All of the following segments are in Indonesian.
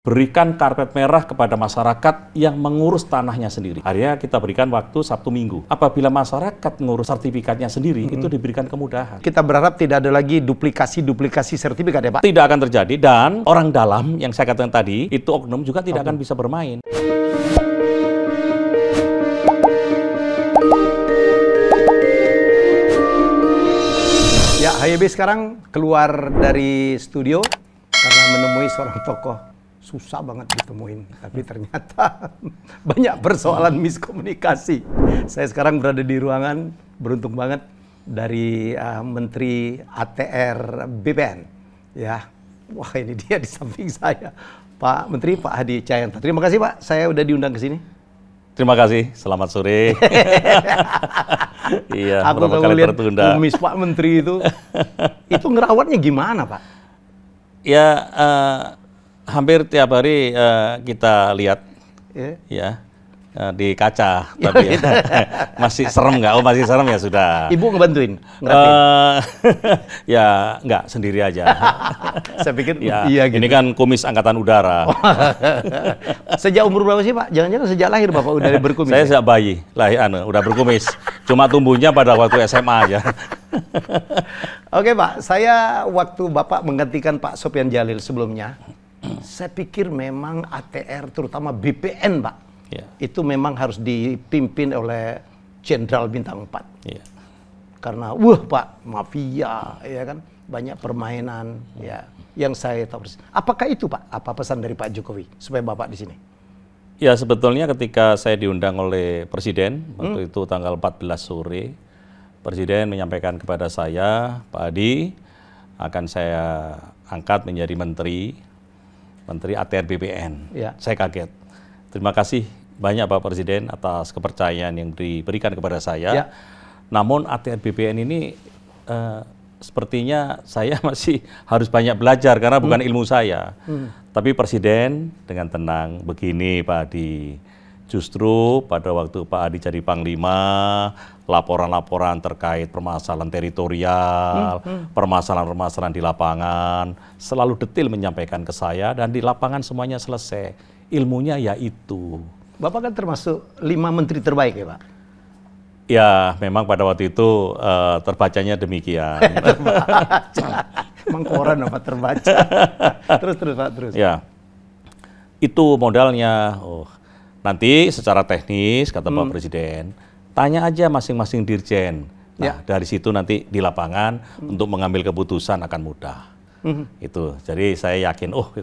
Berikan karpet merah kepada masyarakat yang mengurus tanahnya sendiri. Akhirnya kita berikan waktu Sabtu Minggu. Apabila masyarakat mengurus sertifikatnya sendiri, itu diberikan kemudahan. Kita berharap tidak ada lagi duplikasi sertifikat ya Pak? Tidak akan terjadi, dan orang dalam yang saya katakan tadi, itu oknum juga tidak akan bisa bermain. Ya, HYB sekarang keluar dari studio karena menemui seorang tokoh. Susah banget ditemuin, tapi ternyata banyak persoalan miskomunikasi. Saya sekarang berada di ruangan, beruntung banget, dari Menteri ATR BPN. Ya, wah ini dia di samping saya, Pak Menteri, Pak Hadi Cahyanto. Terima kasih Pak, saya udah diundang ke sini. Terima kasih, selamat sore. Iya, aku berapa kali tertunda. Kumis Pak Menteri itu ngerawatnya gimana Pak? Ya, hampir tiap hari kita lihat ya di kaca, tapi masih serem nggak? Oh masih serem ya sudah. Ibu ngebantuin? Ya nggak, sendiri aja. Saya pikir ya, iya gitu. Ini kan kumis angkatan udara. Sejak umur berapa sih Pak? Jangan-jangan sejak lahir Bapak udah berkumis? Saya sejak bayi, udah berkumis. Cuma tumbuhnya pada waktu SMA aja. Oke Pak, saya waktu Bapak menggantikan Pak Sopyan Djalil sebelumnya, saya pikir memang ATR terutama BPN Pak, itu memang harus dipimpin oleh Jenderal Bintang 4. Karena Pak, mafia ya kan, banyak permainan ya yang saya tahu. Apakah itu Pak? Apa pesan dari Pak Jokowi supaya Bapak di sini? Ya sebetulnya ketika saya diundang oleh Presiden waktu itu tanggal 14 sore, Presiden menyampaikan kepada saya, Pak Hadi, akan saya angkat menjadi Menteri ATR BPN. Saya kaget. Terima kasih banyak Pak Presiden atas kepercayaan yang diberikan kepada saya. Namun ATR BPN ini sepertinya saya masih harus banyak belajar karena bukan ilmu saya. Tapi Presiden dengan tenang, begini Pak Hadi, justru pada waktu Pak Hadi jadi Panglima, laporan-laporan terkait permasalahan teritorial, permasalahan-permasalahan di lapangan, selalu detail menyampaikan ke saya, dan di lapangan semuanya selesai. Ilmunya ya itu. Bapak kan termasuk 5 menteri terbaik ya Pak? Ya, memang pada waktu itu terbacanya demikian. Terbaca. Emang koran apa terbaca? Terus Pak, terus. Ya, itu modalnya. Nanti secara teknis, kata Pak Presiden, tanya aja masing-masing dirjen. Nah, dari situ nanti di lapangan untuk mengambil keputusan akan mudah. Itu. Jadi saya yakin, oke,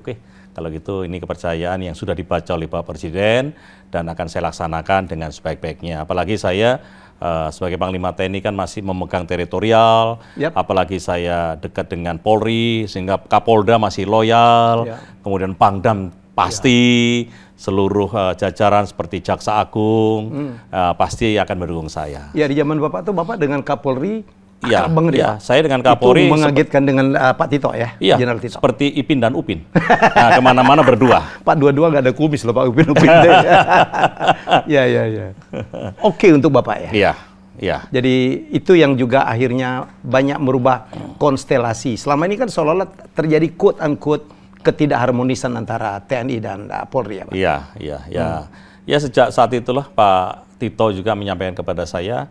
kalau gitu ini kepercayaan yang sudah dibaca oleh Pak Presiden dan akan saya laksanakan dengan sebaik-baiknya. Apalagi saya sebagai Panglima TNI kan masih memegang teritorial, apalagi saya dekat dengan Polri, sehingga Kapolda masih loyal, kemudian Pangdam pasti, seluruh jajaran seperti Jaksa Agung pasti akan mendukung saya. Ya, di zaman Bapak tuh Bapak dengan Kapolri akrab banget ya? Saya dengan Kapolri. Itu mengagetkan dengan Pak Tito ya? Iya, Jenderal Tito. Seperti Ipin dan Upin. Nah, kemana-mana berdua. Pak dua-dua nggak ada kumis loh Pak Upin. Ya. Oke untuk Bapak ya? Iya. Jadi itu yang juga akhirnya banyak merubah konstelasi. Selama ini kan seolah-olah terjadi quote-unquote ketidakharmonisan antara TNI dan Polri ya Pak? Iya. Ya sejak saat itulah Pak Tito juga menyampaikan kepada saya,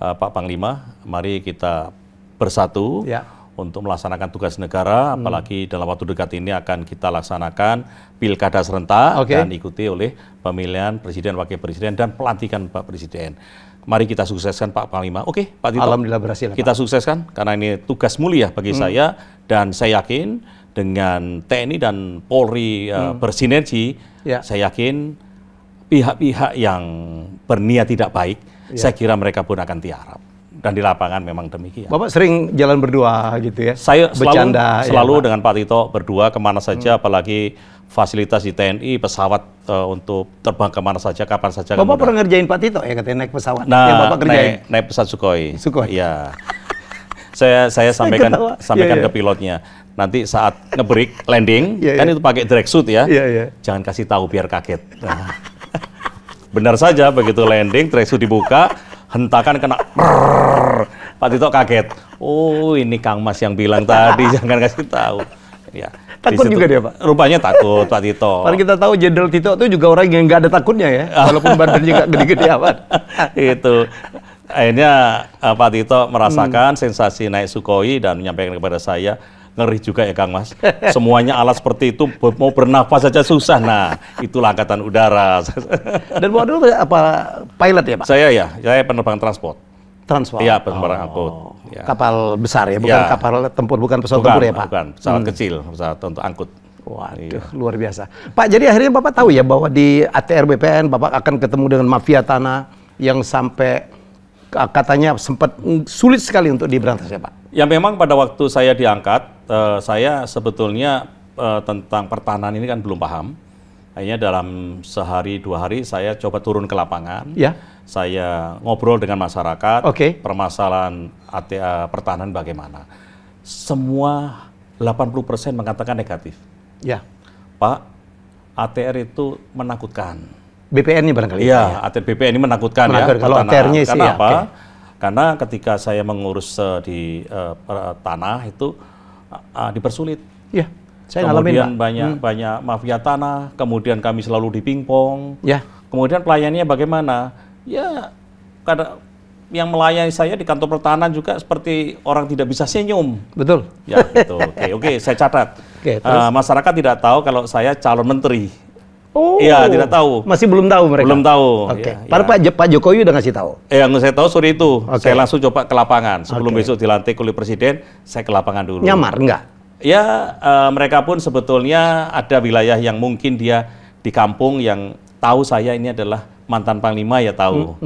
Pak Panglima, mari kita bersatu untuk melaksanakan tugas negara, apalagi dalam waktu dekat ini akan kita laksanakan pilkada serentak dan ikuti oleh pemilihan Presiden, Wakil Presiden, dan pelantikan Pak Presiden. Mari kita sukseskan Pak Panglima. Oke, Pak Tito. Alhamdulillah berhasil. Kita sukseskan karena ini tugas mulia bagi saya, dan saya yakin dengan TNI dan Polri bersinergi, saya yakin pihak-pihak yang berniat tidak baik, saya kira mereka pun akan tiarap. Dan di lapangan memang demikian. Bapak sering jalan berdua gitu ya? Saya selalu dengan Pak Tito berdua kemana saja, apalagi fasilitas di TNI, pesawat untuk terbang kemana saja, kapan saja. Bapak pernah ngerjain Pak Tito ya katanya naik pesawat? Nah, yang Bapak kerjain? Naik pesawat Sukhoi. Iya. Saya sampaikan ke pilotnya. Nanti saat nge-break, landing, kan itu pakai drag suit ya. Jangan kasih tahu biar kaget. Nah, benar saja begitu landing, drag suit dibuka, hentakan kena. Pak Tito kaget. Oh, ini Kang Mas yang bilang tadi, jangan kasih tahu. Ya. Takut juga dia, Pak? Rupanya takut, Pak Tito. Padahal kita tahu Jenderal Tito itu juga orang yang nggak ada takutnya ya, walaupun badannya nggak gede-gede amat. Itu. Akhirnya Pak Tito merasakan sensasi naik Sukhoi dan menyampaikan kepada saya, ngeri juga ya Kang Mas. Semuanya alat seperti itu, mau bernafas saja susah. Nah, itulah Angkatan Udara. Dan Bapak dulu apa pilot ya Pak? Saya penerbang transport. Transport? Iya, penerbang angkut. Ya. Kapal besar ya, bukan kapal tempur, bukan pesawat tempur ya Pak? Bukan, pesawat kecil, pesawat untuk angkut. Waduh, luar biasa. Pak, jadi akhirnya Bapak tahu ya bahwa di ATR BPN Bapak akan ketemu dengan mafia tanah yang sampai katanya sempat sulit sekali untuk diberantas ya Pak? Ya memang pada waktu saya diangkat, saya sebetulnya tentang pertahanan ini kan belum paham. Akhirnya dalam sehari 2 hari saya coba turun ke lapangan. Ya. Saya ngobrol dengan masyarakat, permasalahan pertahanan bagaimana. Semua 80% mengatakan negatif. Ya. Pak, ATR itu menakutkan. BPN-nya barangkali. Iya, ATR BPN ini menakutkan ya. Kalau ATR-nya sih karena ya. Apa? Karena ketika saya mengurus di tanah itu dipersulit. Iya, saya kemudian banyak mafia tanah, kemudian kami selalu dipingpong. Ya. Kemudian pelayanannya bagaimana? Ya, yang melayani saya di kantor pertahanan juga seperti orang tidak bisa senyum. Betul. Ya, gitu. Oke, saya catat. Masyarakat tidak tahu kalau saya calon menteri. Oh, iya, tidak tahu. Masih belum tahu mereka? Belum tahu. Oke. Pak Jokowi udah ngasih tahu? Yang saya tahu sore itu. Saya langsung coba ke lapangan. Sebelum besok dilantik oleh Presiden, saya ke lapangan dulu. Nyamar, enggak? Ya, mereka pun sebetulnya ada wilayah yang mungkin dia di kampung yang tahu saya ini adalah mantan Panglima, ya tahu.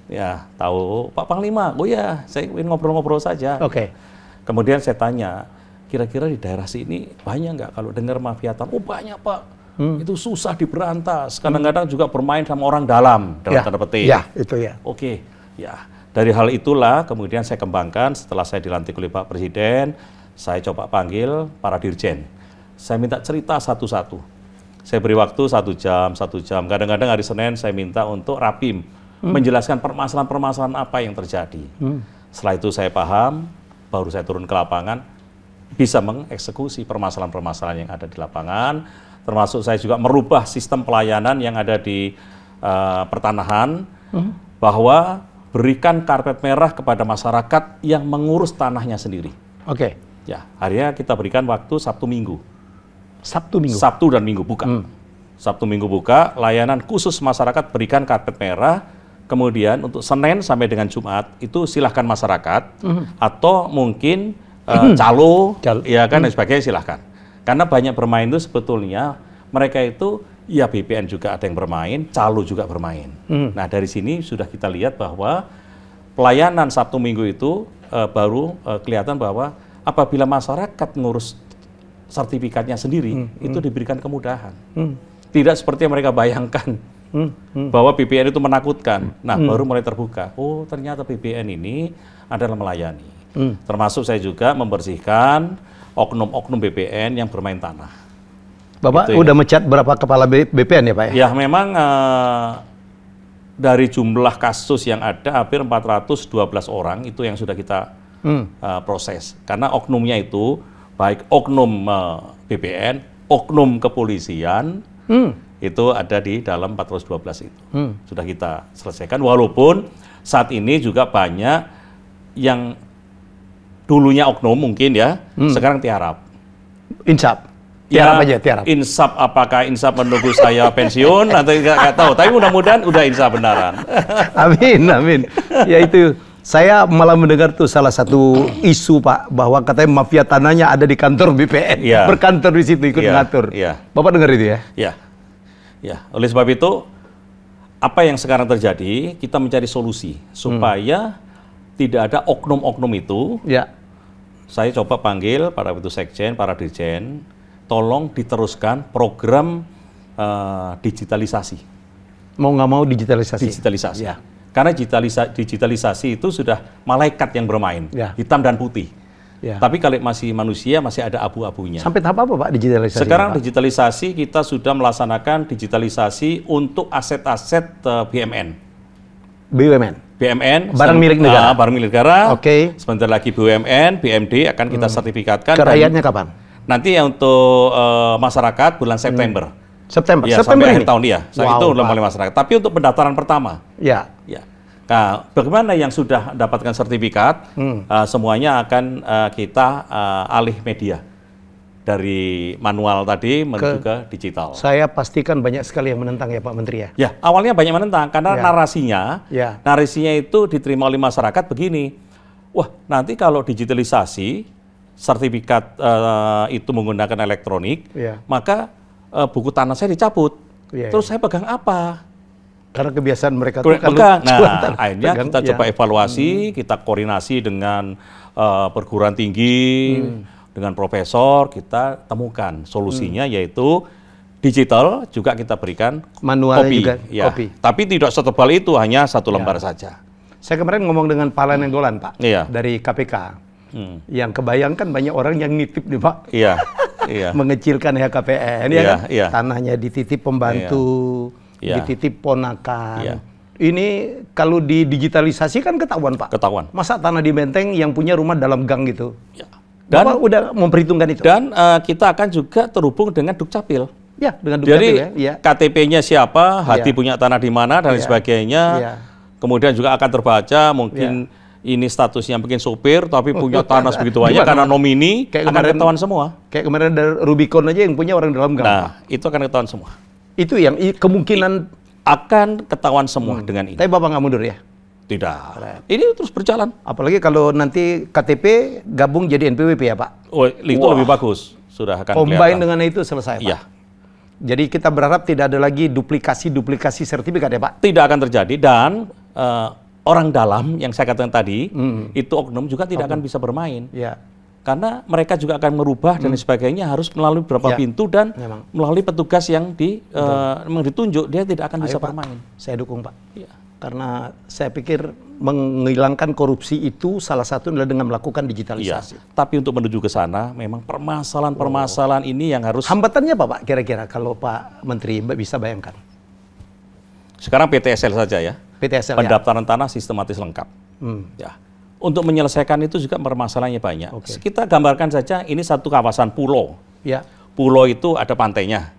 Ya, tahu. Pak Panglima, oh ya, saya ingin ngobrol-ngobrol saja. Oke. Kemudian saya tanya, kira-kira di daerah sini banyak nggak kalau dengar mafia tanah? Oh banyak Pak. Itu susah diberantas. Kadang-kadang juga bermain sama orang dalam tanda petik. Ya, itu ya. Oke, ya. Dari hal itulah kemudian saya kembangkan setelah saya dilantik oleh Pak Presiden, saya coba panggil para dirjen. Saya minta cerita satu-satu. Saya beri waktu 1 jam. Kadang-kadang hari Senin saya minta untuk rapim, menjelaskan permasalahan-permasalahan apa yang terjadi. Setelah itu saya paham, baru saya turun ke lapangan, bisa mengeksekusi permasalahan-permasalahan yang ada di lapangan. Termasuk saya juga merubah sistem pelayanan yang ada di pertanahan, bahwa berikan karpet merah kepada masyarakat yang mengurus tanahnya sendiri. Oke. Ya, akhirnya kita berikan waktu Sabtu Minggu. Sabtu Minggu? Sabtu dan Minggu buka. Sabtu Minggu buka, layanan khusus masyarakat berikan karpet merah, kemudian untuk Senin sampai dengan Jumat, itu silahkan masyarakat, atau mungkin calo, ya kan, dan sebagainya silahkan. Karena banyak bermain itu sebetulnya mereka itu ya BPN juga ada yang bermain, calo juga bermain. Nah dari sini sudah kita lihat bahwa pelayanan Sabtu Minggu itu baru kelihatan bahwa apabila masyarakat ngurus sertifikatnya sendiri, itu diberikan kemudahan. Tidak seperti yang mereka bayangkan bahwa BPN itu menakutkan. Nah baru mulai terbuka. Oh ternyata BPN ini adalah melayani. Termasuk saya juga membersihkan oknum-oknum BPN yang bermain tanah. Bapak udah mecat berapa kepala BPN ya Pak? Ya memang dari jumlah kasus yang ada hampir 412 orang itu yang sudah kita proses. Karena oknumnya itu baik oknum BPN, oknum kepolisian, itu ada di dalam 412 itu. Sudah kita selesaikan, walaupun saat ini juga banyak yang dulunya oknum mungkin ya, sekarang tiarap. Insap? Tiarap aja, tiarap. Insap, apakah insap menunggu saya pensiun, atau nggak tahu. Tapi mudah-mudahan udah insap benaran. Amin, amin. Ya itu, saya malah mendengar tuh salah satu isu Pak, bahwa katanya mafia tanahnya ada di kantor BPN. Berkantor di situ, ikut mengatur. Bapak dengar itu ya? Ya. Oleh sebab itu, apa yang sekarang terjadi, kita mencari solusi supaya tidak ada oknum-oknum itu. Saya coba panggil para Ketua Sekjen, para Dirjen, tolong diteruskan program digitalisasi. Mau nggak mau digitalisasi? Digitalisasi. Karena digitalisasi itu sudah malaikat yang bermain, hitam dan putih. Tapi kalau masih manusia, masih ada abu-abunya. Sampai tahap apa Pak digitalisasi? Sekarang digitalisasi kita sudah melaksanakan digitalisasi untuk aset-aset BUMN. BUMN, barang milik negara. Barang milik negara. Sebentar lagi BUMN, BMD akan kita sertifikatkan. Ke rakyatnya kapan? Nanti untuk masyarakat bulan September. September, ya, September sampai ini? akhir tahun ya. Saat itu oleh masyarakat. Tapi untuk pendaftaran pertama. Ya. Ya. Nah, bagaimana yang sudah mendapatkan sertifikat, semuanya akan kita alih media. Dari manual tadi menuju ke digital. Saya pastikan banyak sekali yang menentang ya Pak Menteri ya? Ya, awalnya banyak menentang karena narasinya itu diterima oleh masyarakat begini. Wah, nanti kalau digitalisasi, sertifikat itu menggunakan elektronik, maka buku tanah saya dicabut. Terus saya pegang apa? Karena kebiasaan mereka itu kalau akhirnya kita coba evaluasi, kita koordinasi dengan perguruan tinggi, dengan profesor, kita temukan solusinya yaitu digital juga kita berikan manualnya kopi. Juga kopi. Tapi tidak setebal itu, hanya 1 lembar saja. Saya kemarin ngomong dengan Pak Lanenggolan Pak, dari KPK. Yang kebayangkan banyak orang yang nitip nih Pak. Mengecilkan HKPN, tanahnya dititip pembantu, dititip ponakan. Ini kalau didigitalisasi kan ketahuan Pak. Ketahuan. Masa tanah di Menteng yang punya rumah dalam gang gitu? Dan Bapak udah memperhitungkan itu. Dan kita akan juga terhubung dengan Dukcapil. Ya, dengan Dukcapil. Jadi KTP-nya siapa, Hati punya tanah di mana dan sebagainya. Kemudian juga akan terbaca mungkin ini statusnya mungkin sopir tapi punya tanah sebegitu banyak karena nomini akan ketahuan semua. Kayak kemarin ada Rubicon aja yang punya orang dalam gang. Nah, itu akan ketahuan semua. Itu yang kemungkinan akan ketahuan semua dengan ini. Tapi Bapak nggak mundur ya? Tidak. Ini terus berjalan. Apalagi kalau nanti KTP gabung jadi NPWP ya Pak? Oh, itu lebih bagus. Sudah akan combine dengan itu selesai Pak? Iya. Jadi kita berharap tidak ada lagi duplikasi sertifikat ya Pak? Tidak akan terjadi dan orang dalam yang saya katakan tadi, itu oknum juga tidak akan bisa bermain. Karena mereka juga akan merubah dan sebagainya harus melalui beberapa pintu dan melalui petugas yang ditunjuk, dia tidak akan bisa bermain. Saya dukung Pak. Karena saya pikir menghilangkan korupsi itu salah satu adalah dengan melakukan digitalisasi. Tapi untuk menuju ke sana, memang permasalahan-permasalahan ini yang harus... Hambatannya apa Pak kira-kira kalau Pak Menteri bisa bayangkan? Sekarang PTSL saja ya. PTSL pendaftaran tanah sistematis lengkap. Untuk menyelesaikan itu juga permasalahannya banyak. Kita gambarkan saja ini satu kawasan pulau. Pulau itu ada pantainya.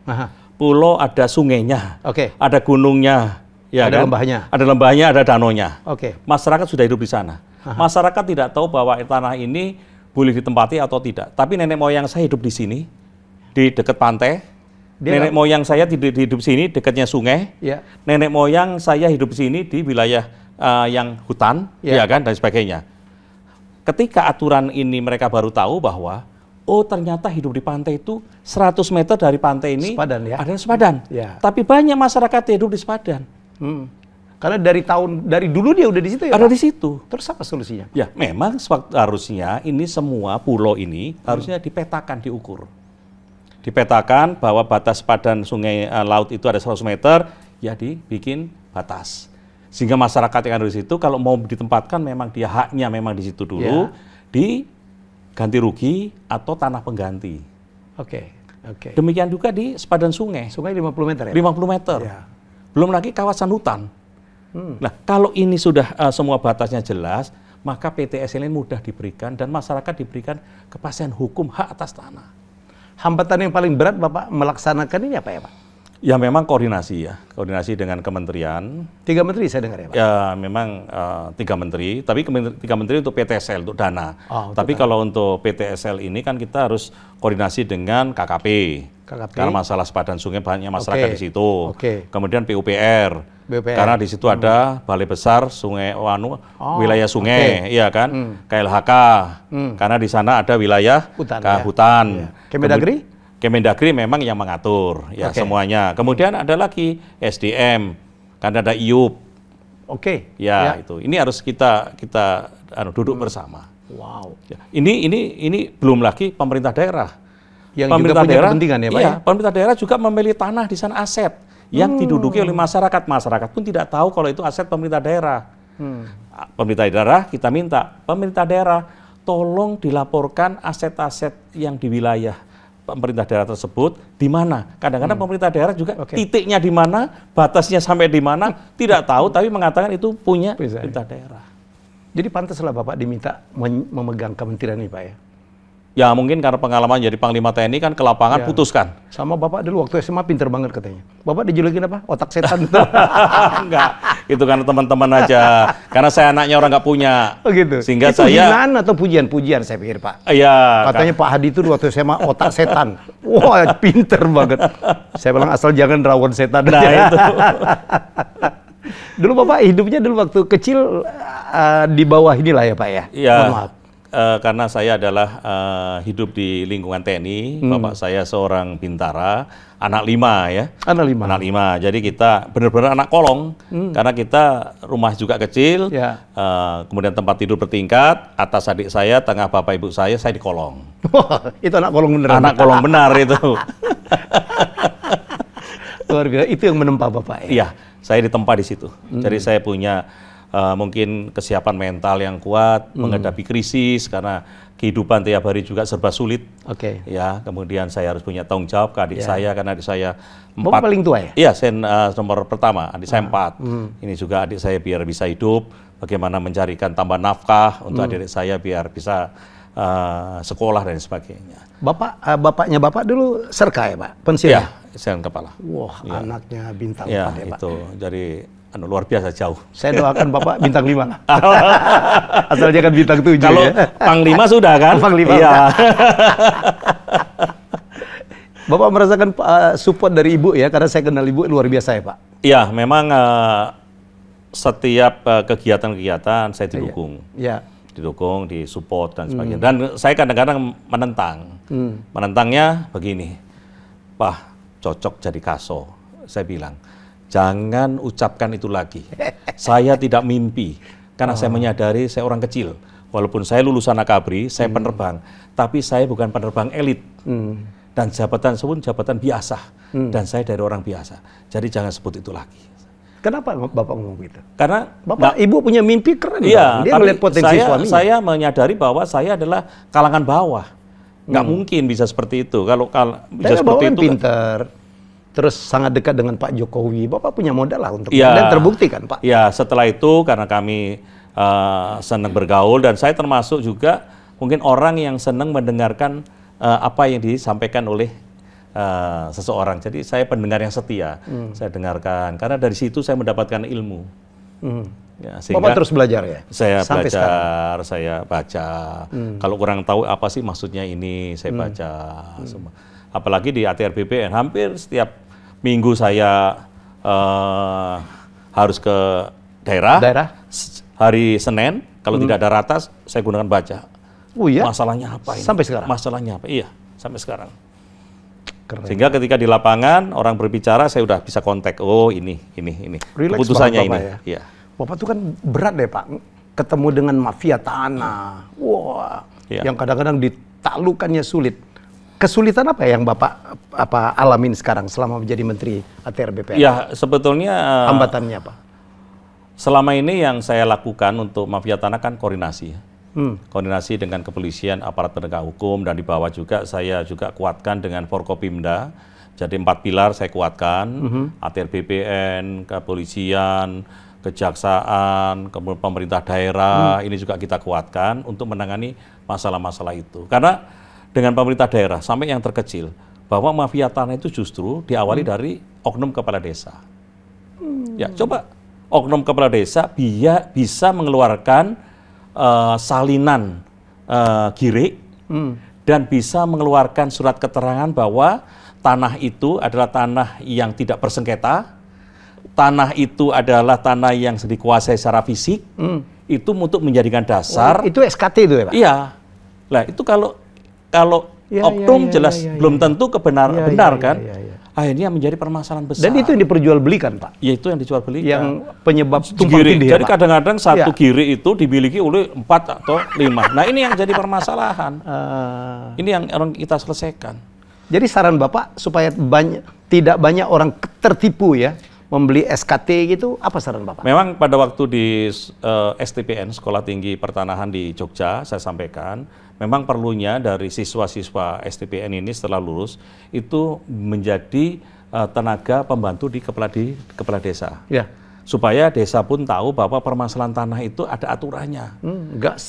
Pulau ada sungainya. Ada gunungnya. Ada lembahnya. Ada lembahnya, ada danaunya. Masyarakat sudah hidup di sana. Masyarakat tidak tahu bahwa tanah ini boleh ditempati atau tidak. Tapi nenek moyang saya hidup di sini, di dekat pantai. Nenek moyang saya hidup di sini, dekatnya sungai. Nenek moyang saya hidup di sini di wilayah yang hutan, kan, dan sebagainya. Ketika aturan ini mereka baru tahu bahwa ternyata hidup di pantai itu 100 meter dari pantai ini ada sepadan. Tapi banyak masyarakat yang hidup di sepadan. Karena dari dulu dia udah di situ ya? Ada di situ. Terus apa solusinya? Ya, memang harusnya ini semua pulau ini harusnya dipetakan, diukur. Dipetakan bahwa batas sepadan sungai laut itu ada 100 meter, ya dibikin batas. Sehingga masyarakat yang ada di situ kalau mau ditempatkan memang dia haknya memang di situ dulu, diganti rugi atau tanah pengganti. Demikian juga di sepadan sungai. Sungai 50 meter ya? 50 meter. Belum lagi kawasan hutan. Nah, kalau ini sudah semua batasnya jelas, maka PTSL ini mudah diberikan dan masyarakat diberikan kepastian hukum hak atas tanah. Hambatan yang paling berat Bapak melaksanakan ini apa ya Pak? Ya memang koordinasi ya, koordinasi dengan kementerian. 3 menteri saya dengar ya Pak? Ya memang 3 menteri, tapi 3 menteri untuk PTSL, untuk dana. Tapi kalau untuk PTSL ini kan kita harus koordinasi dengan KKP. Karena masalah sepadan sungai banyak masyarakat di situ. Kemudian PUPR, karena di situ ada Balai Besar Sungai wilayah sungai, iya kan? KLHK, karena di sana ada wilayah hutan. Kemendagri? Kemendagri memang yang mengatur ya semuanya. Kemudian ada lagi SDM, karena ada IUP. Itu. Ini harus kita duduk bersama. Ini belum lagi pemerintah daerah. Yang pemerintah juga daerah, kepentingan ya Pak? Iya, pemerintah daerah juga memilih tanah di sana aset yang diduduki oleh masyarakat. Masyarakat pun tidak tahu kalau itu aset pemerintah daerah. Pemerintah daerah kita minta, pemerintah daerah tolong dilaporkan aset-aset yang di wilayah pemerintah daerah tersebut di mana. Kadang-kadang pemerintah daerah juga titiknya di mana, batasnya sampai di mana, tidak tahu, tapi mengatakan itu punya pemerintah daerah. Jadi pantaslah Bapak diminta memegang kementerian ini Pak ya? Ya mungkin karena pengalaman jadi Panglima TNI kan ke lapangan putuskan. Sama Bapak dulu waktu SMA pinter banget katanya. Bapak dijulukin apa? Otak setan itu. Enggak, itu karena teman-teman aja. Karena saya anaknya orang nggak punya. Oh gitu. Sehingga itu saya... hinaan atau pujian-pujian saya pikir Pak. Iya. Katanya Pak Hadi itu waktu SMA otak setan. Wah pinter banget. Saya bilang asal jangan rawon setan. Nah itu. Dulu Bapak hidupnya dulu waktu kecil di bawah inilah ya Pak ya? Iya. Karena saya adalah hidup di lingkungan TNI, bapak saya seorang bintara, anak 5 ya. Anak 5. Anak 5. Jadi kita benar-benar anak kolong, karena kita rumah juga kecil, kemudian tempat tidur bertingkat, atas adik saya, tengah bapak ibu saya di kolong. Wah, itu anak kolong benar. Anak kolong benar itu. Luar biasa, itu yang menempa Bapak ya? Iya, saya ditempa di situ. Jadi saya punya mungkin kesiapan mental yang kuat menghadapi krisis karena kehidupan tiap hari juga serba sulit. Oke. Ya, kemudian saya harus punya tanggung jawab ke adik saya karena adik saya 4. Bapak paling tua ya? Iya, saya nomor pertama, adik saya 4. Ini juga adik saya biar bisa hidup, bagaimana mencarikan tambah nafkah untuk adik saya biar bisa sekolah dan sebagainya. Bapaknya Bapak dulu Serka ya Pak? Pensiun? Iya, Sen Kepala. Wah, anaknya bintang 4 ya, ya Pak? Itu, jadi luar biasa jauh. Saya doakan Bapak bintang 5 lah. Asal jangan bintang 7 Kalau ya. Panglima sudah kan? Panglima. Iya. Bapak merasakan support dari Ibu ya, karena saya kenal Ibu luar biasa ya Pak? Iya, memang setiap kegiatan-kegiatan saya didukung. Iya. Didukung, disupport dan sebagainya. Dan saya kadang-kadang menentang. Menentangnya begini, Pak, cocok jadi Kaso. Saya bilang, jangan ucapkan itu lagi. Saya tidak mimpi, karena saya menyadari saya orang kecil. Walaupun saya lulusan Akabri, saya penerbang, tapi saya bukan penerbang elit. Dan jabatan tersebut jabatan biasa. Dan saya dari orang biasa. Jadi jangan sebut itu lagi. Kenapa Bapak ngomong gitu? Karena Ibu punya mimpi keren. Iya, dia melihat potensi suaminya. Saya menyadari bahwa saya adalah kalangan bawah. Nggak mungkin bisa seperti itu. Kalau bisa seperti itu pinter. Terus sangat dekat dengan Pak Jokowi, Bapak punya modal lah untuk dan terbukti kan Pak? Ya, setelah itu karena kami senang bergaul dan saya termasuk juga mungkin orang yang senang mendengarkan apa yang disampaikan oleh seseorang. Jadi saya pendengar yang setia, saya dengarkan karena dari situ saya mendapatkan ilmu. Ya, Bapak terus belajar ya? Saya sampai belajar, sekarang. Saya baca. Kalau kurang tahu apa sih maksudnya ini, saya baca semua. Apalagi di ATR BPN, hampir setiap minggu saya harus ke daerah. Hari Senin, kalau tidak ada ratas, saya gunakan baca. Oh iya? Masalahnya apa ini? Sampai sekarang? Masalahnya apa? Iya, sampai sekarang. Keren. Sehingga ketika di lapangan, orang berbicara, saya udah bisa kontak. Oh ini. Relax keputusannya ini. Ya? Iya. Bapak tuh kan berat deh Pak, ketemu dengan mafia tanah. Wah, yang kadang-kadang ditaklukkannya sulit. Kesulitan apa yang Bapak alamin sekarang selama menjadi Menteri ATR BPN? Ya, sebetulnya hambatannya apa? Selama ini yang saya lakukan untuk mafia tanah kan koordinasi. Koordinasi dengan kepolisian, aparat penegak hukum, dan di bawah juga saya juga kuatkan dengan Forkopimda. Jadi 4 pilar saya kuatkan, ATR BPN, kepolisian, kejaksaan, kemudian pemerintah daerah, ini juga kita kuatkan untuk menangani masalah-masalah itu. Karena dengan pemerintah daerah sampai yang terkecil, bahwa mafia tanah itu justru diawali dari oknum kepala desa. Ya, coba oknum kepala desa bisa mengeluarkan salinan gire dan bisa mengeluarkan surat keterangan bahwa tanah itu adalah tanah yang tidak bersengketa, tanah itu adalah tanah yang dikuasai secara fisik, itu untuk menjadikan dasar. Itu SKT itu ya Pak? Iya. Nah itu kalau oknum jelas belum tentu benar kan. Akhirnya menjadi permasalahan besar. Dan itu yang diperjualbelikan, Pak? Ya, itu yang dijualbelikan. Yang penyebab tumpang tindih. Jadi kadang-kadang satu giri itu dimiliki oleh 4 atau 5. Nah, ini yang jadi permasalahan. Ini yang orang kita selesaikan. Jadi saran Bapak supaya tidak banyak orang tertipu ya, membeli SKT gitu, apa saran Bapak? Memang pada waktu di STPN, Sekolah Tinggi Pertanahan di Jogja, saya sampaikan, memang perlunya dari siswa-siswa STPN ini setelah lulus itu menjadi tenaga pembantu di kepala desa. Ya. Supaya desa pun tahu bahwa permasalahan tanah itu ada aturannya. Nggak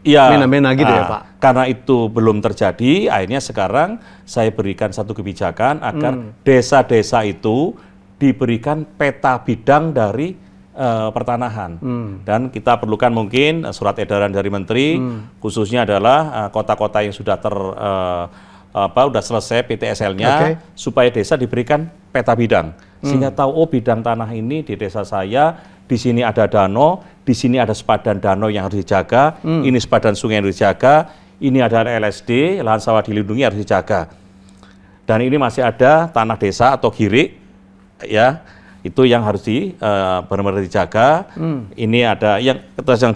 mena-mena gitu ya Pak? Karena itu belum terjadi, akhirnya sekarang saya berikan satu kebijakan agar desa-desa itu diberikan peta bidang dari pertanahan. Dan kita perlukan mungkin surat edaran dari Menteri, khususnya adalah kota-kota yang sudah udah selesai PTSL-nya, supaya desa diberikan peta bidang. Sehingga tahu, oh bidang tanah ini di desa saya, di sini ada danau, di sini ada sepadan danau yang harus dijaga, ini sepadan sungai yang harus dijaga, ini ada LSD, lahan sawah dilindungi harus dijaga. Dan ini masih ada tanah desa atau girik, ya, itu yang harus benar-benar dijaga. Ini ada yang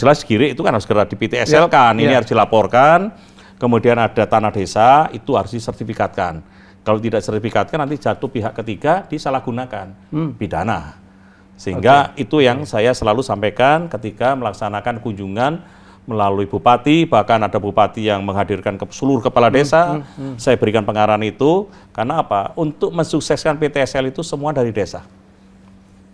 jelas girik itu kan harus segera di PTSL kan, ini harus dilaporkan. Kemudian ada tanah desa, itu harus disertifikatkan. Kalau tidak sertifikatkan nanti jatuh pihak ketiga disalahgunakan, pidana. Sehingga itu yang saya selalu sampaikan ketika melaksanakan kunjungan melalui bupati, bahkan ada bupati yang menghadirkan ke seluruh kepala desa, saya berikan pengarahan itu, karena apa? Untuk mensukseskan PTSL itu semua dari desa.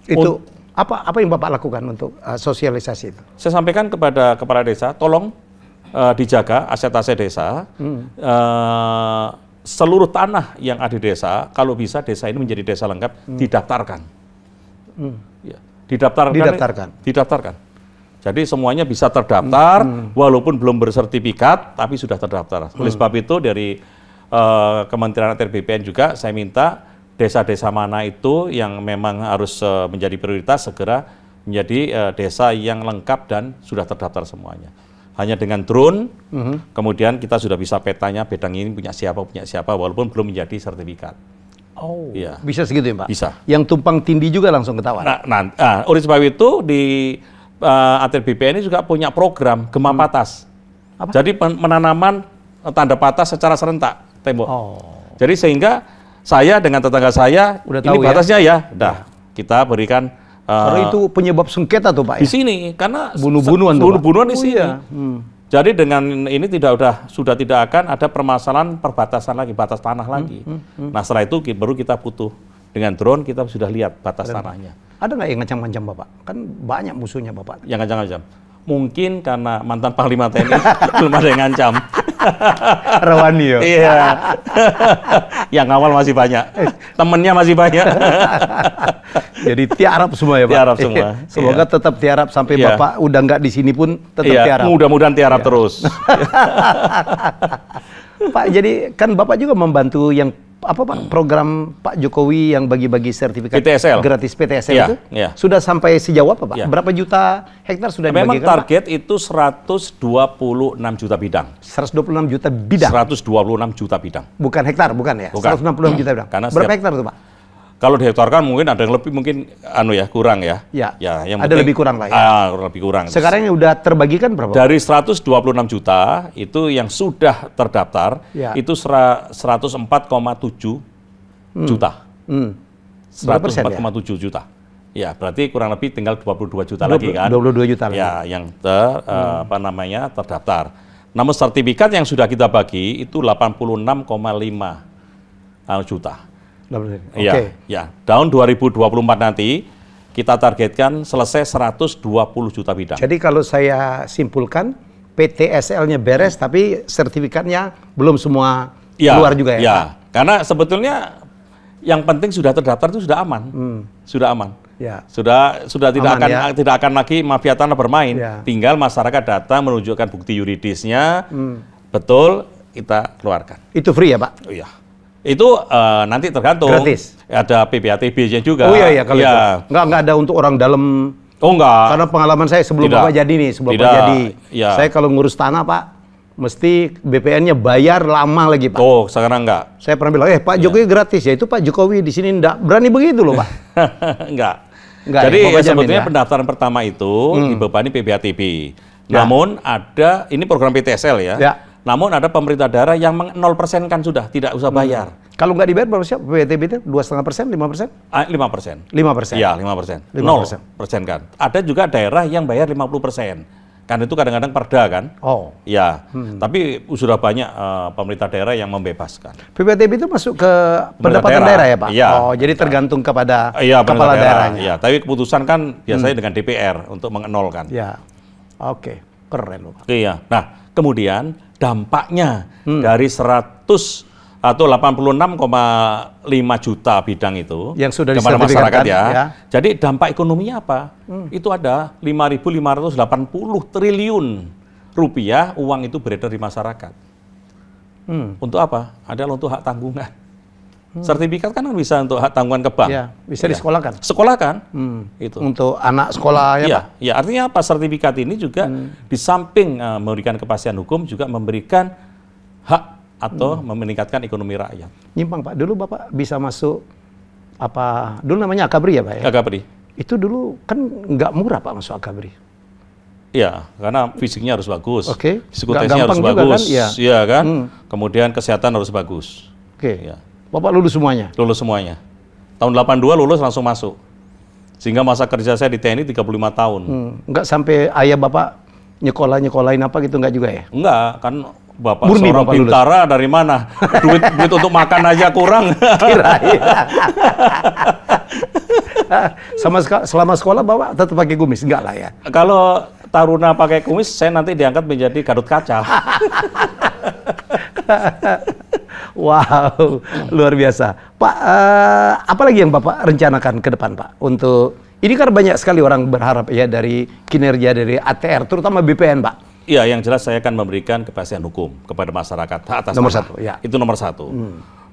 Itu apa yang Bapak lakukan untuk sosialisasi itu? Saya sampaikan kepada kepala desa, tolong dijaga aset-aset desa, seluruh tanah yang ada di desa, kalau bisa desa ini menjadi desa lengkap, didaftarkan. Ya, didaftarkan. Jadi semuanya bisa terdaftar, walaupun belum bersertifikat, tapi sudah terdaftar. Oleh sebab itu dari Kementerian ATR BPN juga saya minta desa-desa mana itu yang memang harus menjadi prioritas segera menjadi desa yang lengkap dan sudah terdaftar semuanya. Hanya dengan drone, kemudian kita sudah bisa petanya, bedang ini punya siapa, walaupun belum menjadi sertifikat. Oh, ya. Bisa segitu ya Pak? Bisa. Yang tumpang tindih juga langsung ketahuan? Oleh sebab itu di ATR BPN ini juga punya program Gema Patas. Apa? Jadi penanaman tanda patas secara serentak tembok. Jadi sehingga saya dengan tetangga saya, udah ini batasnya ya, kita berikan. Karena itu penyebab sengketa tuh Pak di sini, karena bunuh-bunuhan di sini. Jadi dengan ini sudah tidak akan ada permasalahan perbatasan lagi, batas tanah lagi. Nah setelah itu baru kita butuh dengan drone kita sudah lihat batas tanahnya. Ada nggak yang ngancam-ngancam Bapak? Kan banyak musuhnya Bapak. Yang ngancam-ngancam. Mungkin karena mantan Panglima TNI belum ada yang ngancam. Rawani ya. Iya. Yang awal masih banyak, temennya masih banyak. Jadi tiarap semua ya Pak. Tiarap semua. Semoga tetap tiarap sampai Bapak udah nggak di sini pun tetap tiarap. Mudah-mudahan tiarap terus. Pak, jadi kan Bapak juga membantu yang Pak program Pak Jokowi yang bagi-bagi sertifikat PTSL. Gratis PTSL itu sudah sampai sejauh apa Pak? Berapa juta hektar sudah dibagikan? Memang target Pak? Itu 126 juta bidang. 126 juta bidang. 126 juta bidang. Bukan hektar, bukan ya? Bukan. 166 juta bidang. Karena berapa hektar itu Pak? Kalau dihektarkan mungkin ada yang lebih, mungkin kurang ya. Yang ada lebih kurang lah ya. Lebih kurang. Sekarang yang udah terbagikan berapa? Dari 126 juta itu yang sudah terdaftar itu 104,7 juta. 104,7 juta. Ya, berarti kurang lebih tinggal 22 juta lagi kan. 22 juta lagi. Ya, yang terdaftar. Namun sertifikat yang sudah kita bagi itu 86,5 juta. Ya, tahun 2024 nanti kita targetkan selesai 120 juta bidang. Jadi kalau saya simpulkan, PTSL-nya beres, tapi sertifikatnya belum semua keluar juga ya? Ya, karena sebetulnya yang penting sudah terdaftar itu sudah aman, sudah aman. Ya. Sudah tidak akan lagi mafia tanah bermain. Tinggal masyarakat datang menunjukkan bukti yuridisnya, betul kita keluarkan. Itu free ya Pak? Iya. Itu nanti tergantung. Gratis. Ada PPATB-nya juga. Oh iya kalau itu. Nggak ada untuk orang dalam. Oh enggak. Karena pengalaman saya sebelum Bapak jadi nih, Bapak jadi. Saya kalau ngurus tanah Pak, mesti BPN-nya bayar lama lagi Pak. Oh, sekarang enggak. Saya pernah bilang, Pak Jokowi gratis ya, itu Pak Jokowi di sini enggak berani begitu loh Pak. Enggak. Jadi sebetulnya pendaftaran pertama itu dibebani PPATB. Namun ada, ini program PTSL ya. Namun ada pemerintah daerah yang 0% kan sudah, tidak usah bayar. Kalau nggak dibayar berapa sih PPATB itu? 2,5%, 5%? 5%. 5%? Iya, 5%. 0% kan. Ada juga daerah yang bayar 50%. Kan itu kadang-kadang perda kan. Oh. Ya, tapi sudah banyak pemerintah daerah yang membebaskan. PPATB itu masuk ke pendapatan daerah ya Pak? Iya. Oh, jadi tergantung kepada kepala daerahnya. Iya, tapi keputusan kan biasanya dengan DPR untuk mengenolkan. Iya. Oke, keren loh Pak. Iya. Nah, Kemudian dampaknya dari 100 atau 86,5 juta bidang itu yang sudah kepada masyarakat ya. Jadi dampak ekonominya apa? Itu ada 5.580 triliun rupiah uang itu beredar di masyarakat. Untuk apa? Adalah untuk hak tanggungan. Sertifikat kan bisa untuk hak tanggungan ke bank. Ya, bisa disekolahkan. Sekolahkan. Itu. Untuk anak sekolah ya, Pak? Ya, artinya apa? Sertifikat ini juga di samping memberikan kepastian hukum juga memberikan hak atau meningkatkan ekonomi rakyat. Nyimpang Pak, dulu Bapak bisa masuk apa? Dulu namanya Akabri ya Pak ya? Akabri. Itu dulu kan nggak murah Pak masuk Akabri. Ya, karena fisiknya harus bagus, psikotesnya harus bagus, kan? Ya kan? Kemudian kesehatan harus bagus. Ya. Bapak lulus semuanya? Lulus semuanya. Tahun 82 lulus langsung masuk. Sehingga masa kerja saya di TNI 35 tahun. Nggak sampai ayah Bapak nyekolahin apa gitu nggak juga ya? Enggak, kan Bapak Murni seorang Bapak bintara lulus. Dari mana? duit untuk makan aja kurang. Selama sekolah Bapak tetap pakai kumis? Enggak lah ya? Kalau taruna pakai kumis, saya nanti diangkat menjadi Gatot Kaca. Wow, luar biasa. Pak, apa lagi yang Bapak rencanakan ke depan Pak? Untuk, ini kan banyak sekali orang berharap ya dari kinerja dari ATR, terutama BPN Pak. Iya, yang jelas saya akan memberikan kepastian hukum kepada masyarakat atas nomor satu, ya. Itu nomor satu.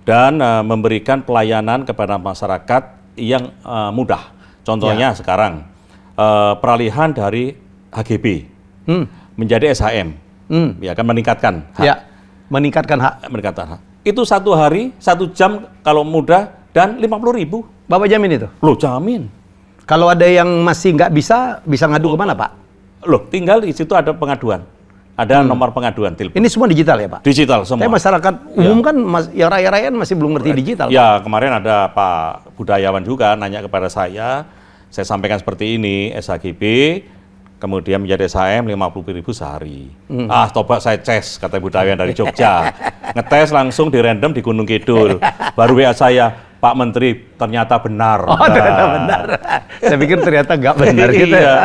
Dan memberikan pelayanan kepada masyarakat yang mudah. Contohnya sekarang, peralihan dari HGB menjadi SHM, ya kan meningkatkan hak. Ya, meningkatkan hak. Meningkatkan hak. Itu 1 hari, 1 jam kalau mudah dan 50.000. Bapak jamin itu? Loh, jamin. Kalau ada yang masih nggak bisa ngadu kemana Pak? Loh, tinggal di situ ada pengaduan. Ada nomor pengaduan telepon. Ini semua digital ya Pak? Digital semua. Tapi masyarakat umum kan, ya rakyat masih belum ngerti digital. Ya, Kemarin ada Pak Budayawan juga nanya kepada saya sampaikan seperti ini, SHGB, kemudian menjadi SHM 50.000 sehari. Coba saya ces, kata Budayawan dari Jogja. Ngetes langsung di random di Gunung Kidul. Baru WA saya, Pak Menteri, ternyata benar. Oh, ternyata benar. Saya pikir ternyata nggak benar gitu ya.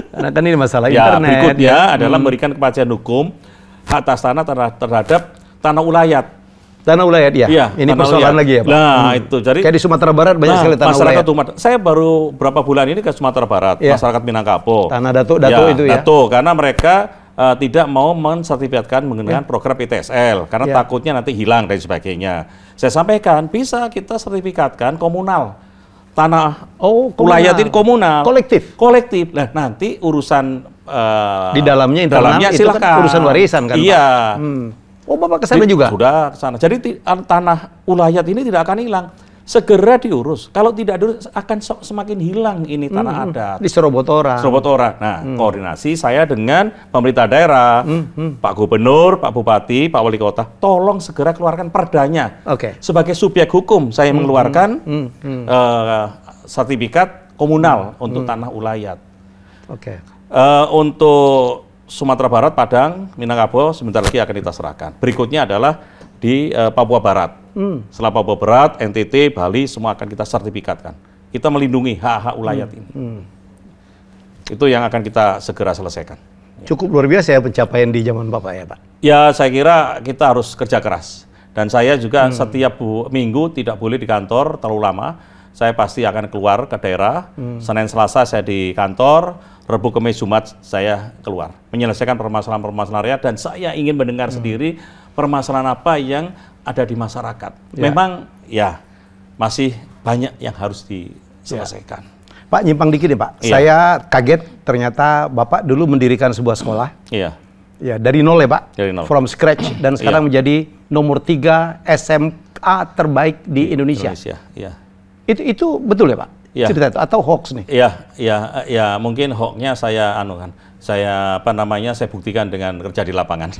Karena kan ini masalah internet. Berikutnya adalah memberikan kepastian hukum atas tanah terhadap tanah ulayat. Tanah ulayat ya? Iya, ini persoalan lagi ya Pak? Nah, itu. Jadi, kayak di Sumatera Barat banyak sekali tanah masyarakat ulayat. Saya baru berapa bulan ini ke Sumatera Barat, masyarakat Minangkabau. Tanah Datuk itu ya? Datuk, karena mereka tidak mau mensertifikatkan menggunakan program PTSL, karena takutnya nanti hilang dan sebagainya. Saya sampaikan, bisa kita sertifikatkan komunal. Tanah ulayat ini komunal. Kolektif. Nah, nanti urusan di dalamnya internal itu kan urusan warisan kan Iya. Pak? Oh, Bapak kesana juga? Sudah kesana. Jadi tanah ulayat ini tidak akan hilang. Segera diurus. Kalau tidak diurus akan semakin hilang ini tanah adat. Di Serobotora. Nah, koordinasi saya dengan pemerintah daerah, Pak Gubernur, Pak Bupati, Pak Wali Kota, tolong segera keluarkan perdanya. Sebagai subjek hukum saya mengeluarkan sertifikat komunal untuk tanah ulayat. Untuk Sumatera Barat, Padang, Minangkabau sebentar lagi akan kita serahkan. Berikutnya adalah di Papua Barat. Setelah Papua Barat, NTT, Bali, semua akan kita sertifikatkan. Kita melindungi hak-hak ulayat ini. Itu yang akan kita segera selesaikan. Cukup luar biasa ya pencapaian di zaman Bapak ya Pak? Ya, saya kira kita harus kerja keras. Dan saya juga setiap minggu tidak boleh di kantor terlalu lama. Saya pasti akan keluar ke daerah. Senin, Selasa saya di kantor. Rabu, Kamis, Jumat saya keluar. Menyelesaikan permasalahan-permasalahan rakyat. Dan saya ingin mendengar sendiri permasalahan apa yang ada di masyarakat. Memang ya masih banyak yang harus diselesaikan. Pak, nyimpang dikit nih Pak. Saya kaget ternyata Bapak dulu mendirikan sebuah sekolah. Ya, dari nol ya Pak? Dari nol. From scratch. Dan sekarang menjadi nomor 3 SMA terbaik di Indonesia. Itu betul ya Pak? Cerita itu atau hoax nih? Ya, mungkin hoaxnya saya saya buktikan dengan kerja di lapangan.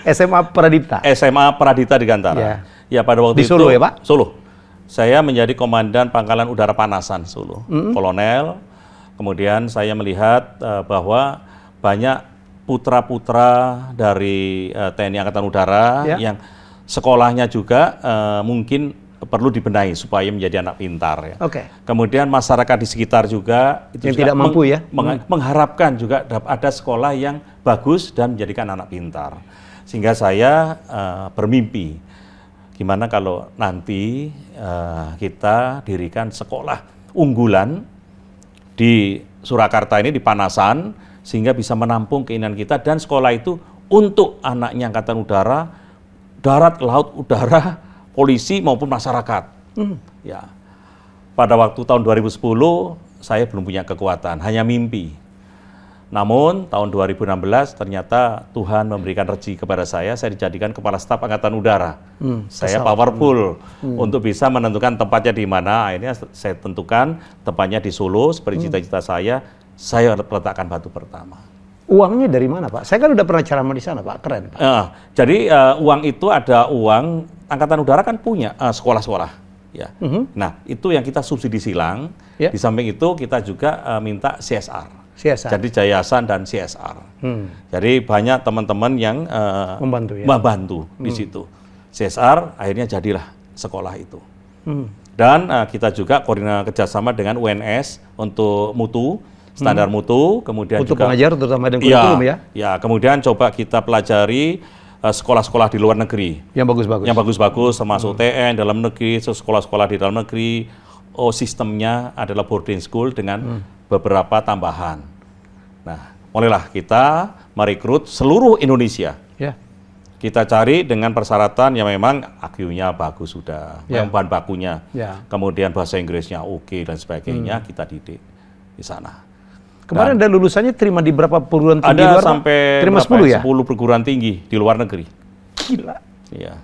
SMA Pradipta. SMA Pradipta di Gantara. Ya, pada waktu di Solo ya Pak? Solo. Saya menjadi komandan Pangkalan Udara Panasan Solo, kolonel. Kemudian saya melihat bahwa banyak putra-putra dari TNI Angkatan Udara yang sekolahnya juga mungkin perlu dibenahi supaya menjadi anak pintar ya. Kemudian masyarakat di sekitar juga itu yang tidak mampu ya mengharapkan juga ada sekolah yang bagus dan menjadikan anak pintar. Sehingga saya bermimpi gimana kalau nanti kita dirikan sekolah unggulan di Surakarta ini, di Panasan, sehingga bisa menampung keinginan kita, dan sekolah itu untuk anaknya Angkatan Udara, darat, laut, udara, polisi maupun masyarakat. Ya. Pada waktu tahun 2010 saya belum punya kekuatan, hanya mimpi. Namun tahun 2016 ternyata Tuhan memberikan rezeki kepada saya dijadikan Kepala Staf Angkatan Udara. Saya powerful untuk bisa menentukan tempatnya di mana. Akhirnya saya tentukan tempatnya di Solo, seperti cita-cita saya letakkan batu pertama. Uangnya dari mana, Pak? Saya kan udah pernah ceramah di sana, Pak. Keren, Pak. Jadi uang itu ada uang, Angkatan Udara kan punya sekolah-sekolah. Ya. Nah, itu yang kita subsidi silang. Di samping itu kita juga minta CSR. Jadi yayasan dan CSR. Jadi banyak teman-teman yang membantu di situ. CSR akhirnya jadilah sekolah itu. Dan kita juga koordinasi kerjasama dengan UNS untuk mutu, standar mutu, kemudian untuk juga pengajar terutama dengan kurikulum ya. Ya, kemudian coba kita pelajari sekolah-sekolah di luar negeri. Yang bagus-bagus. Yang bagus-bagus, termasuk TN, dalam negeri, sekolah-sekolah di dalam negeri. Sistemnya adalah boarding school dengan beberapa tambahan. Nah, mulailah kita merekrut seluruh Indonesia. Kita cari dengan persyaratan yang memang IQ-nya bagus sudah, bahan bakunya, kemudian bahasa Inggrisnya oke dan sebagainya, kita didik di sana. Kemarin ada lulusannya terima di berapa perguruan tinggi luar? Ada sampai terima 10 ya? 10 perguruan tinggi di luar negeri. Gila. Iya.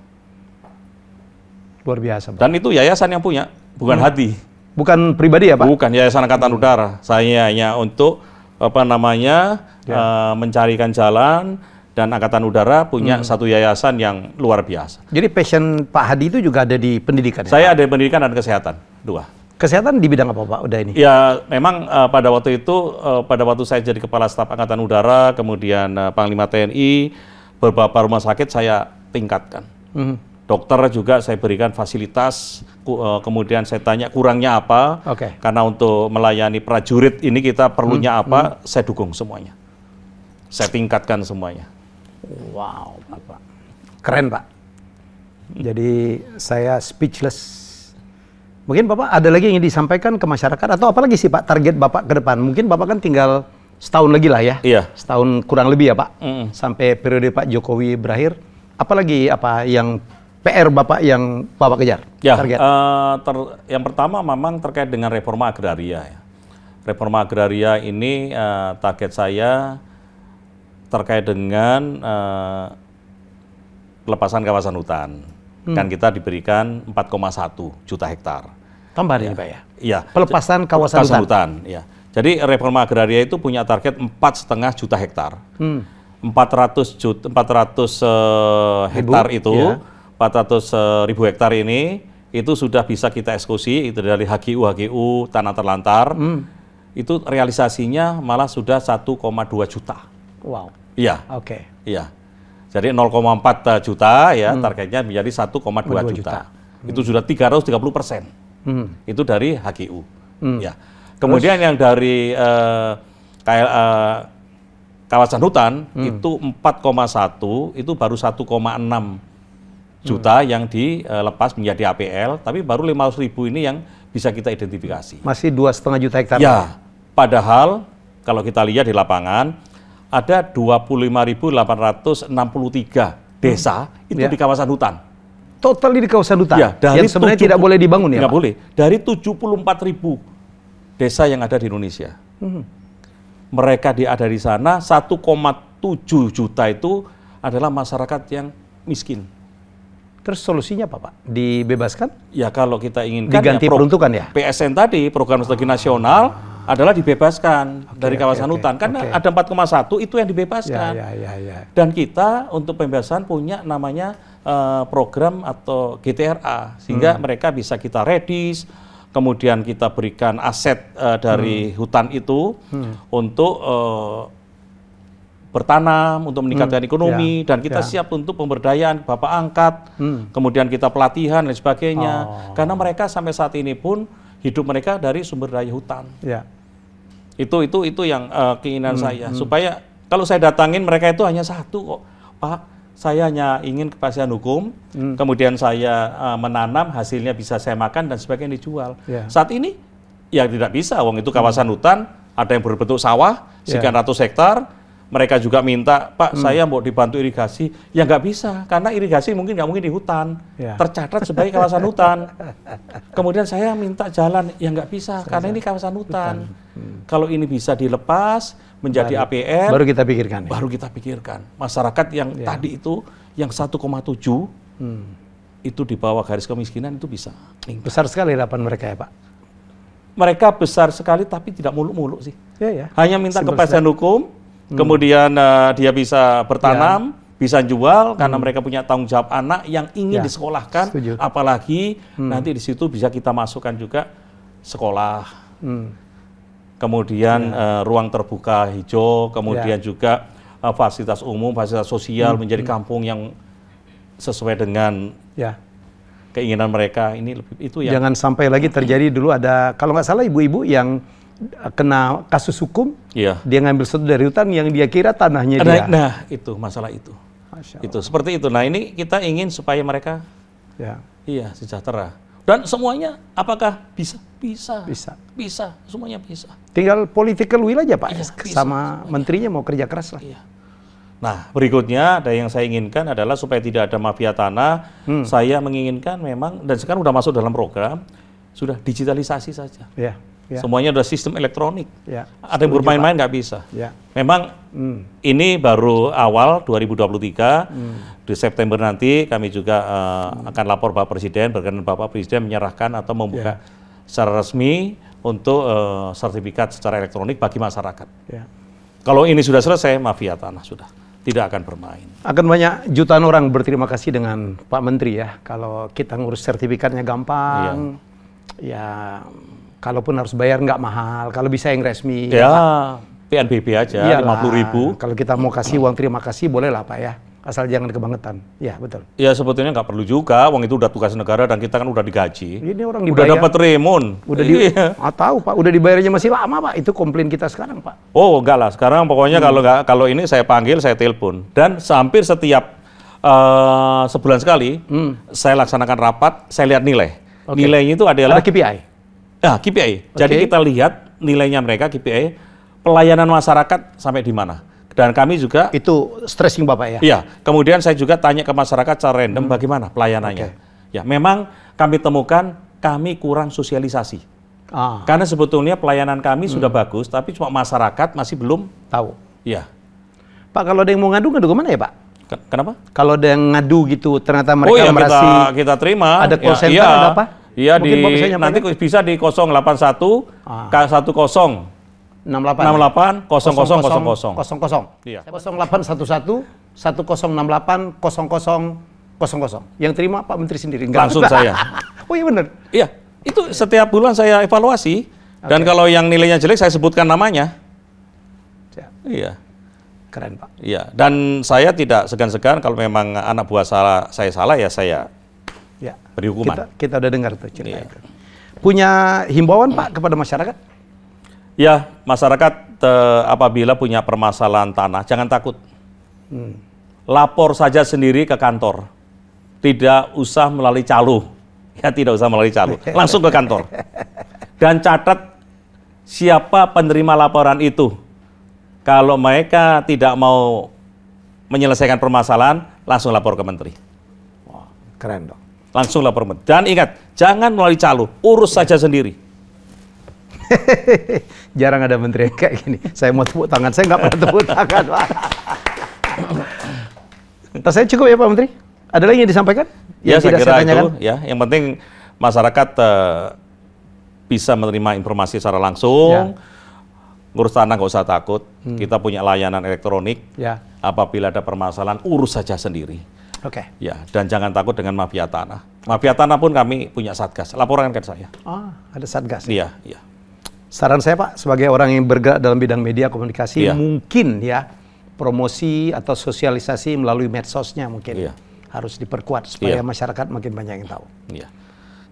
Luar biasa, Pak. Dan itu yayasan yang punya, bukan hati. Bukan pribadi ya, Pak? Bukan, Yayasan Angkatan Udara. Saya hanya untuk mencarikan jalan, dan Angkatan Udara punya satu yayasan yang luar biasa. Jadi passion Pak Hadi itu juga ada di pendidikan? Saya ada di pendidikan dan kesehatan, dua. Kesehatan di bidang apa, Pak? Udah ini? Ya, memang pada waktu itu, pada waktu saya jadi Kepala Staf Angkatan Udara, kemudian Panglima TNI, beberapa rumah sakit saya tingkatkan. Dokter juga saya berikan fasilitas, kemudian saya tanya kurangnya apa, karena untuk melayani prajurit ini kita perlunya apa, saya dukung semuanya. Saya tingkatkan semuanya. Wow, Bapak. Keren, Pak. Jadi saya speechless. Mungkin Bapak ada lagi yang ingin disampaikan ke masyarakat, atau apalagi sih Pak target Bapak ke depan? Mungkin Bapak kan tinggal setahun lagi lah ya? Iya. Setahun kurang lebih ya Pak? Sampai periode Pak Jokowi berakhir. Apalagi apa yang PR Bapak yang Bapak kejar? Ya, yang pertama memang terkait dengan reforma agraria. Ya. Reforma agraria ini target saya terkait dengan pelepasan kawasan hutan. Kan kita diberikan 4,1 juta hektar. Tambahan ini Pak ya? Iya. Pelepasan kawasan hutan. Ya. Jadi reforma agraria itu punya target 4,5 juta hektar. 400 hektar itu, 400 ribu hektar ini, itu sudah bisa kita eksekusi, itu dari HGU, tanah terlantar, itu realisasinya malah sudah 1,2 juta. Wow. Iya. Iya. Jadi 0,4 juta ya targetnya menjadi 1,2 juta. Itu sudah 330%. Itu dari HGU. Ya. Kemudian yang dari kawasan hutan itu 4,1 itu baru 1,6 juta yang dilepas menjadi APL, tapi baru 500.000 ini yang bisa kita identifikasi. Masih 2,5 juta hektar. Ya. Padahal kalau kita lihat di lapangan ada 25.863 desa itu di kawasan hutan. Total di kawasan hutan? Ya, dari yang sebenarnya tidak boleh dibangun ya? Tidak boleh. Dari 74.000 desa yang ada di Indonesia. Mereka ada di sana, 1,7 juta itu adalah masyarakat yang miskin. Terus solusinya apa Pak? Dibebaskan? Ya kalau kita inginkan diganti peruntukan ya? PSN tadi, Program Strategi Nasional, adalah dibebaskan dari kawasan hutan. Karena ada 4,1 itu yang dibebaskan. Dan kita untuk pembebasan punya namanya program atau GTRA. Sehingga mereka bisa kita redis, kemudian kita berikan aset dari hutan itu untuk bertanam, untuk meningkatkan ekonomi, dan kita siap untuk pemberdayaan Bapak angkat, kemudian kita pelatihan dan sebagainya. Karena mereka sampai saat ini pun hidup mereka dari sumber daya hutan. Itu yang keinginan saya, supaya kalau saya datangin mereka itu hanya satu kok, Pak. Saya hanya ingin kepastian hukum, kemudian saya menanam, hasilnya bisa saya makan dan sebagainya dijual. Saat ini ya tidak bisa, wong itu kawasan hutan, ada yang berbentuk sawah, sekian ratus hektar. Mereka juga minta, Pak, saya mau dibantu irigasi. Ya nggak bisa, karena irigasi mungkin nggak mungkin di hutan, tercatat sebagai kawasan hutan. Kemudian saya minta jalan, ya nggak bisa, karena ini kawasan hutan. Kalau ini bisa dilepas menjadi APR, baru kita pikirkan. Baru kita pikirkan. Masyarakat yang tadi itu, yang 1,7, itu di bawah garis kemiskinan itu bisa. Besar sekali harapan mereka ya, Pak? Mereka besar sekali, tapi tidak muluk-muluk sih. Hanya minta kepastian hukum, kemudian dia bisa bertanam, bisa jual, karena mereka punya tanggung jawab anak yang ingin disekolahkan. Apalagi nanti di situ bisa kita masukkan juga sekolah. Kemudian ruang terbuka hijau, kemudian juga fasilitas umum, fasilitas sosial, menjadi kampung yang sesuai dengan keinginan mereka. Ini itu yang jangan sampai lagi terjadi. Dulu ada, kalau nggak salah, ibu-ibu yang kena kasus hukum, dia ngambil sesuatu dari hutan yang dia kira tanahnya dia. Nah, itu masalah itu. Itu seperti itu. Nah, ini kita ingin supaya mereka sejahtera. Dan semuanya apakah bisa? Bisa, semuanya bisa. Tinggal political will aja, Pak. Sama menterinya mau kerja keras lah. Nah, berikutnya ada yang saya inginkan adalah supaya tidak ada mafia tanah. Saya menginginkan memang, dan sekarang udah masuk dalam program, sudah digitalisasi saja. Semuanya udah sistem elektronik. Ada yang bermain-main nggak bisa. Memang ini baru awal 2023. Di September nanti kami juga akan lapor Bapak Presiden, berkenan Bapak Presiden menyerahkan atau membuka secara resmi untuk sertifikat secara elektronik bagi masyarakat. Kalau ini sudah selesai, mafia tanah sudah tidak akan bermain. Akan banyak jutaan orang berterima kasih dengan Pak Menteri ya. Kalau kita ngurus sertifikatnya gampang, kalaupun harus bayar nggak mahal, kalau bisa yang resmi. PNBP aja, 50.000. Kalau kita mau kasih uang terima kasih, boleh lah Pak ya. Asal jangan kebangetan. Ya, betul. Ya, sebetulnya nggak perlu juga, uang itu udah tugas negara dan kita kan udah digaji. Ini orang dibayar. Udah dapat remon. Tahu Pak, udah dibayarnya masih lama Pak. Itu komplain kita sekarang Pak. Oh, enggak lah. Sekarang pokoknya kalau ini saya panggil, saya telepon. Dan hampir setiap sebulan sekali, saya laksanakan rapat, saya lihat nilai. Nilainya itu adalah KPI. KPI. Jadi kita lihat nilainya mereka, KPI, pelayanan masyarakat sampai di mana. Dan kami juga itu stressing Bapak ya. Iya. Kemudian saya juga tanya ke masyarakat secara random bagaimana pelayanannya. Ya, memang kami temukan kami kurang sosialisasi. Karena sebetulnya pelayanan kami sudah bagus, tapi cuma masyarakat masih belum tahu. Iya. Pak, kalau ada yang mau ngadu kemana ya Pak? Kenapa? Kalau ada yang ngadu gitu, ternyata mereka merasa kita terima. Ada call center, ada apa? Iya, nanti bisa di 081 K10 68 0000. Iya. 0811 1068 0000. Yang terima Pak Menteri sendiri. Langsung saya. Oh iya benar. Iya, itu setiap bulan saya evaluasi. Dan kalau yang nilainya jelek saya sebutkan namanya. Iya. Keren Pak. Iya. Dan saya tidak segan-segan kalau memang anak buah saya salah ya saya beri hukuman. Kita udah dengar tuh cerita itu. Punya himbauan Pak kepada masyarakat? Ya, masyarakat apabila punya permasalahan tanah, jangan takut. Lapor saja sendiri ke kantor. Tidak usah melalui calo. Ya, tidak usah melalui calo. Langsung ke kantor. Dan catat siapa penerima laporan itu. Kalau mereka tidak mau menyelesaikan permasalahan, langsung lapor ke menteri. Wah, keren dong. Langsung lapor ke menteri. Dan ingat, jangan melalui calo. Urus saja sendiri. Jarang ada menteri kayak gini. Saya mau tepuk tangan, saya nggak pernah tepuk tangan. Saya cukup ya Pak Menteri? Ada lagi yang disampaikan? Ya, saya kira itu. Ya, yang penting masyarakat bisa menerima informasi secara langsung. Ngurus tanah nggak usah takut. Kita punya layanan elektronik. Apabila ada permasalahan, urus saja sendiri. Ya, dan jangan takut dengan mafia tanah. Mafia tanah pun kami punya satgas. Laporkan ke saya. Ada satgas. Iya. Saran saya Pak, sebagai orang yang bergerak dalam bidang media komunikasi, mungkin ya promosi atau sosialisasi melalui medsosnya mungkin harus diperkuat supaya masyarakat makin banyak yang tahu. Iya.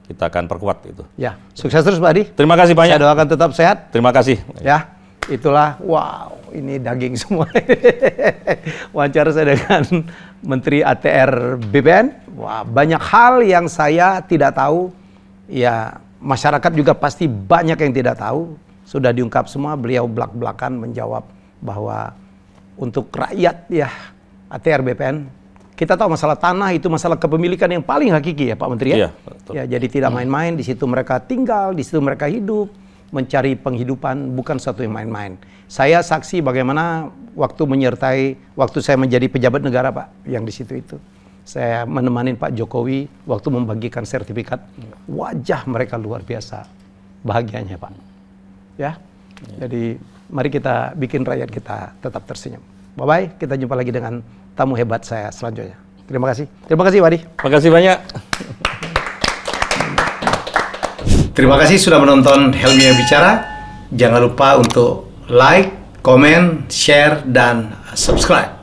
Kita akan perkuat itu. Ya, sukses terus Pak Adi. Terima kasih banyak. Saya doakan tetap sehat. Terima kasih. Ya, itulah, wow, ini daging semua. Wawancara saya dengan Menteri ATR BPN. Wah, banyak hal yang saya tidak tahu. Ya, masyarakat juga pasti banyak yang tidak tahu. Sudah diungkap semua, beliau belak-belakan menjawab bahwa untuk rakyat ya ATR BPN, kita tahu masalah tanah itu masalah kepemilikan yang paling hakiki ya Pak Menteri ya. Iya, betul. Ya, jadi tidak main-main, di situ mereka tinggal, di situ mereka hidup, mencari penghidupan, bukan satu yang main-main. Saya saksi bagaimana waktu saya menjadi pejabat negara Pak, yang di situ itu. Saya menemani Pak Jokowi waktu membagikan sertifikat, wajah mereka luar biasa bahagianya Pak. Ya, jadi mari kita bikin rakyat kita tetap tersenyum. Bye-bye, kita jumpa lagi dengan tamu hebat saya selanjutnya. Terima kasih. Terima kasih, Wadi. Terima kasih banyak. Terima kasih sudah menonton Helmi Bicara. Jangan lupa untuk like, komen, share, dan subscribe.